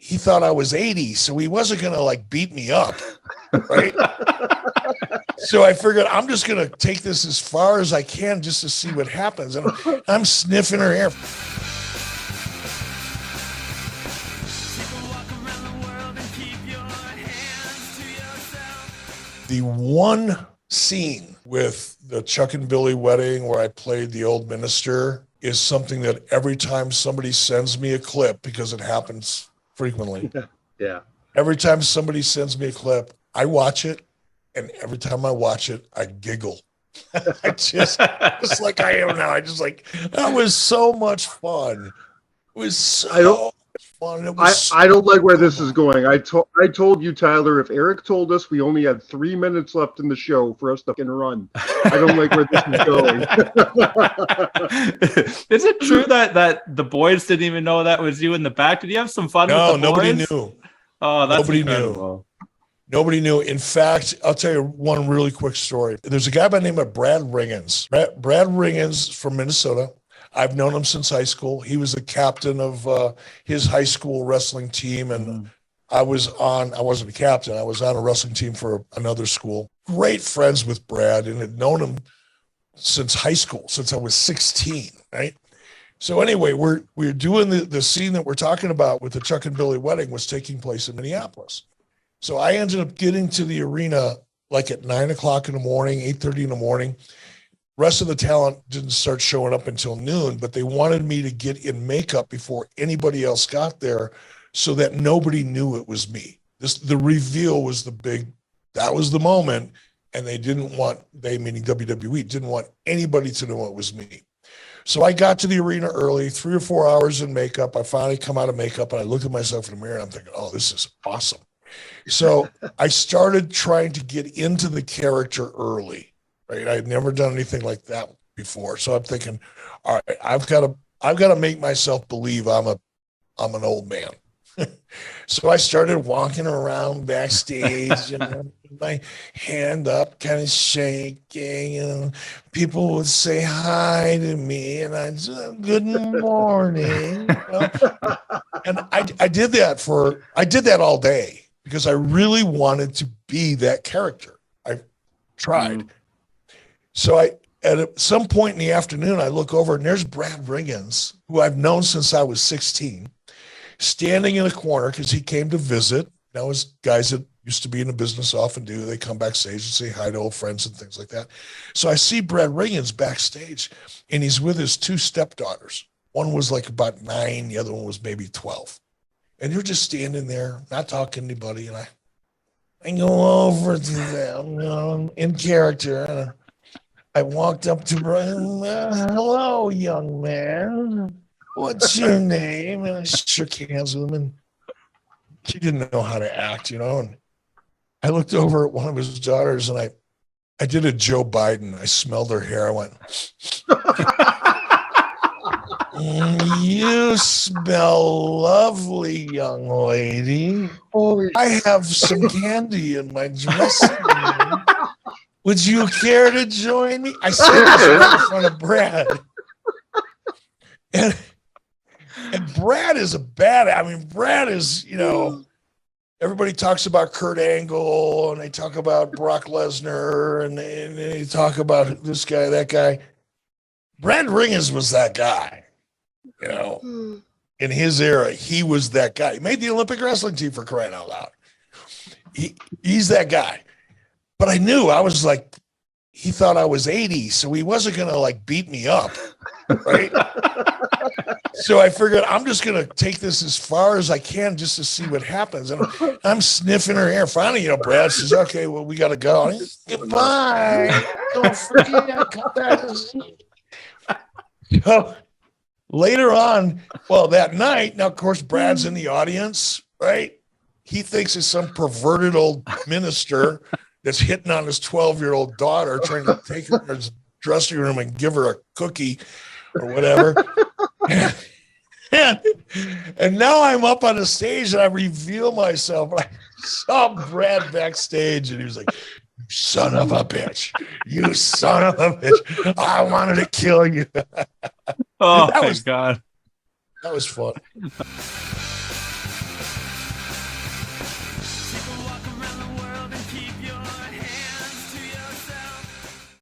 he thought I was 80, so he wasn't going to like beat me up, right? So I figured I'm just going to take this as far as I can just to see what happens. And I'm sniffing her hair. The one scene with the Chuck and Billy wedding where I played the old minister is something that every time somebody sends me a clip, because it happens frequently. Yeah. Every time somebody sends me a clip, I watch it. And every time I watch it, I giggle. I just like I am now. I just like, that was so much fun. It was so much fun. It was I don't like where this is going. I told you, Tyler, if Eric told us we only had 3 minutes left in the show for us to run, I don't like where this is going. Is it true that the boys didn't even know that was you in the back? Did you have some fun with the boys? No, nobody knew. Oh, that's nobody incredible. knew. Nobody knew. In fact, I'll tell you one really quick story. There's a guy by the name of Brad Ringens. Brad Ringens from Minnesota. I've known him since high school. He was the captain of his high school wrestling team. And I wasn't a captain. I was on a wrestling team for another school. Great friends with Brad and had known him since high school, since I was 16, right? So anyway, we're doing the scene that we're talking about with the Chuck and Billy wedding was taking place in Minneapolis. So I ended up getting to the arena like at 9 o'clock in the morning, 8:30 in the morning. Rest of the talent didn't start showing up until noon, but they wanted me to get in makeup before anybody else got there so that nobody knew it was me. The reveal was that was the moment. And they meaning WWE, didn't want anybody to know it was me. So I got to the arena early, 3 or 4 hours in makeup. I finally come out of makeup and I looked at myself in the mirror and I'm thinking, oh, this is awesome. So I started trying to get into the character early, right? I had never done anything like that before. So I'm thinking, all right, I've got to make myself believe I'm an old man. So I started walking around backstage and my hand up, kind of shaking, and people would say hi to me, and I'd say, good morning. And I did that all day because I really wanted to be that character. I tried. So at some point in the afternoon, I look over and there's Brad Ringens, who I've known since I was 16. Standing in a corner because he came to visit. Now, as guys that used to be in the business often do, they come backstage and say hi to old friends and things like that. So I see Brad Ringens backstage, and he's with his 2 stepdaughters. One was like about 9, the other one was maybe 12. And they're just standing there, not talking to anybody. And I go over to them, in character. And I walked up to Brad. Hello, young man. What's your name? And I shook hands with him, and she didn't know how to act, And I looked over at one of his daughters, and I did a Joe Biden. I smelled her hair. I went, you smell lovely, young lady. I have some candy in my dressing room. Would you care to join me? I said this right in front of Brad. And Brad is Brad is, everybody talks about Kurt Angle and they talk about Brock Lesnar and they talk about this guy, that guy. Brad Ringens was that guy, in his era. He was that guy. He made the Olympic wrestling team, for crying out loud. He's that guy. But I knew, I was like, he thought I was 80, so he wasn't going to like beat me up, right? So I figured I'm just going to take this as far as I can just to see what happens. And I'm sniffing her hair. Finally, Brad says, okay, well, we got to go. Goodbye. Don't forget. Come back and see. So later on, that night, now, of course, Brad's in the audience, right? He thinks it's some perverted old minister that's hitting on his 12-year-old daughter, trying to take her to his dressing room and give her a cookie or whatever. And now I'm up on the stage and I reveal myself. And I saw Brad backstage and he was like, you son of a bitch. You son of a bitch. I wanted to kill you. Oh, my God. That was fun.